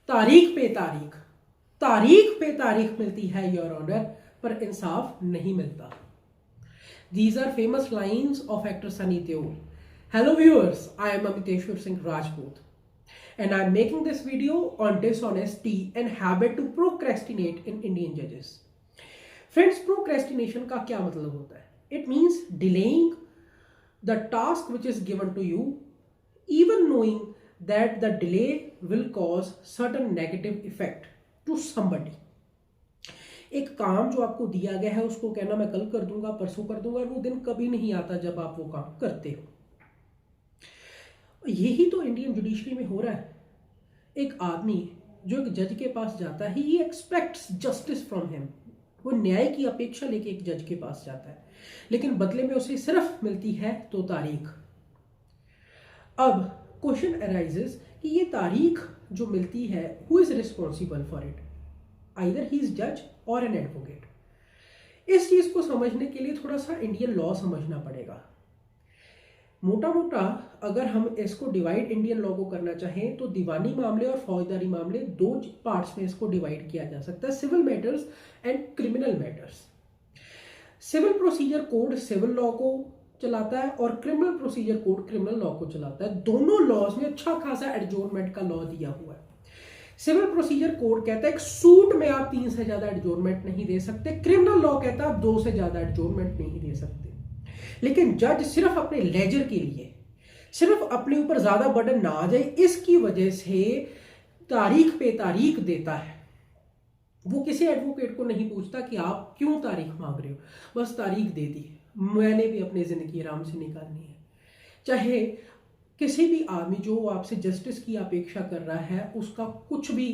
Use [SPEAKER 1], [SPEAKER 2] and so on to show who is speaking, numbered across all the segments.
[SPEAKER 1] तारीख पे तारीख, तारीख पे तारीख मिलती है योर ऑनर, पर इंसाफ नहीं मिलता। These are famous lines of actor Sunny Deol. Hello viewers, I am Amiteshwar Singh Rajput and I am making this video on dishonesty and habit to procrastinate in Indian judges. Friends, procrastination का क्या मतलब होता है? It means delaying the task which is given to you, even knowing that the delay will cause certain negative effect to somebody. एक काम जो आपको दिया गया है उसको कहना मैं कल कर दूंगा, परसों कर दूंगा, वो दिन कभी नहीं आता जब आप वो काम करते हो। यही तो इंडियन जुडिशरी में हो रहा है। एक आदमी जो एक जज के पास जाता है, ही एक्सपेक्ट्स जस्टिस फ्रॉम हिम, वो न्याय की अपेक्षा लेके एक जज के पास जाता है, लेकिन बदले में उसे सिर्फ मिलती है तो तारीख। अब क्वेश्चन अराइजेस कि ये तारीख जो मिलती है, who is responsible for it? Either he is judge or an advocate. इस चीज को समझने के लिए थोड़ा सा इंडियन लॉ समझना पड़ेगा। मोटा मोटा अगर हम इसको डिवाइड इंडियन लॉ को करना चाहें तो दीवानी मामले और फौजदारी मामले दो पार्ट्स में इसको डिवाइड किया जा सकता है, civil matters and criminal matters. Civil procedure code civil law को चलाता है और criminal procedure code criminal law को चलाता है। दोनों लॉज में अच्छा खासा एडजोर्नमेंट का लॉ दिया हुआ है। सिविल प्रोसीजर कोड कहता है एक सूट में आप 3 से ज्यादा एडजोर्नमेंट नहीं दे सकते, क्रिमिनल लॉ कहता है आप 2 से ज्यादा एडजोर्नमेंट नहीं दे सकते। लेकिन जज सिर्फ अपने लेजर के लिए, सिर्फ अपने ऊपर ज्यादा बर्डन ना आ जाए इसकी वजह से तारीख पे तारीख देता है। वो किसी एडवोकेट को नहीं पूछता कि आप क्यों तारीख मांग रहे हो, बस तारीख दे दी, मैंने भी अपनी जिंदगी आराम से निकालनी है। चाहे किसी भी आदमी जो आपसे जस्टिस की अपेक्षा कर रहा है उसका कुछ भी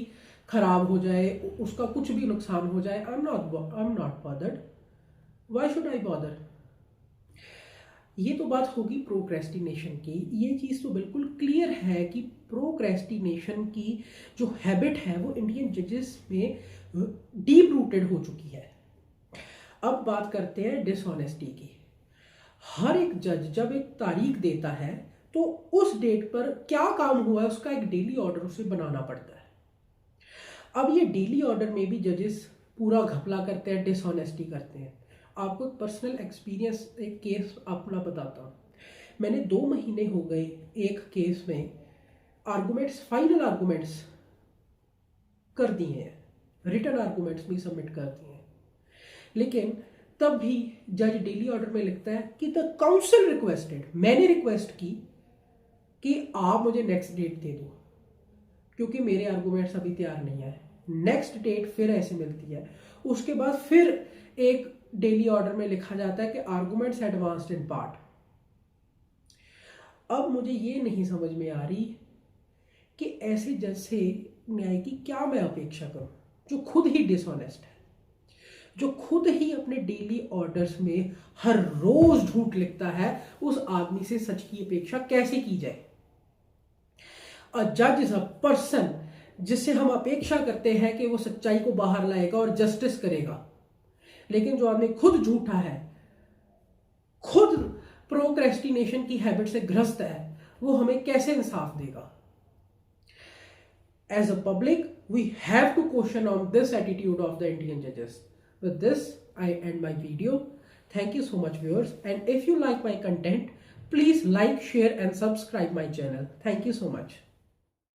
[SPEAKER 1] खराब हो जाए, उसका कुछ भी नुकसान हो जाए, I am not bothered, why should I bother? ये तो बात होगी प्रोक्रेस्टिनेशन की। ये चीज तो बिल्कुल क्लियर है कि प्रोक्रेस्टिनेशन की जो हैबिट है वो इंडियन जजेस में डीप रूटेड हो चुकी है। अब बात करते हैं डिसऑनेस्टी की। हर एक जज जब एक तारीख देता है तो उस डेट पर क्या काम हुआ है उसका एक डेली ऑर्डर उसे बनाना पड़ता है। अब ये डेली ऑर्डर में भी जजेस पूरा घपला करते हैं, डिसऑनेस्टी करते हैं। आपको एक पर्सनल एक्सपीरियंस, एक केस अपना बताता हूँ। मैंने 2 महीने हो गए एक केस में आर्गुमेंट्स, फाइनल आर्गुमेंट्स कर दिए हैं, रिटन आर्गुमेंट्स भी सबमिट कर दिए हैं, लेकिन तब भी जज डेली ऑर्डर में लिखता है कि द काउंसिल रिक्वेस्टेड, मैंने रिक्वेस्ट की कि आप मुझे नेक्स्ट डेट दे दो क्योंकि मेरे आर्गुमेंट्स अभी तैयार नहीं है। नेक्स्ट डेट फिर ऐसे मिलती है। उसके बाद फिर एक डेली ऑर्डर में लिखा जाता है कि आर्गुमेंट्स एडवांस्ड इन पार्ट। अब मुझे ये नहीं समझ में आ रही कि ऐसे जज से न्याय की क्या मैं अपेक्षा करूं जो खुद ही डिसऑनेस्ट है, जो खुद ही अपने डेली ऑर्डर्स में हर रोज झूठ लिखता है। उस आदमी से सच की अपेक्षा कैसे की जाए? अ जज इज अ पर्सन जिससे हम अपेक्षा करते हैं कि वो सच्चाई को बाहर लाएगा और जस्टिस करेगा, लेकिन जो आदमी खुद झूठा है, खुद प्रोक्रेस्टिनेशन की हैबिट से ग्रस्त है, वो हमें कैसे इंसाफ देगा? As a public, we have to question on this attitude of the Indian judges. With this, I end my video. Thank you so much, viewers. And if you like my content, please like, share, and subscribe my channel. Thank you so much.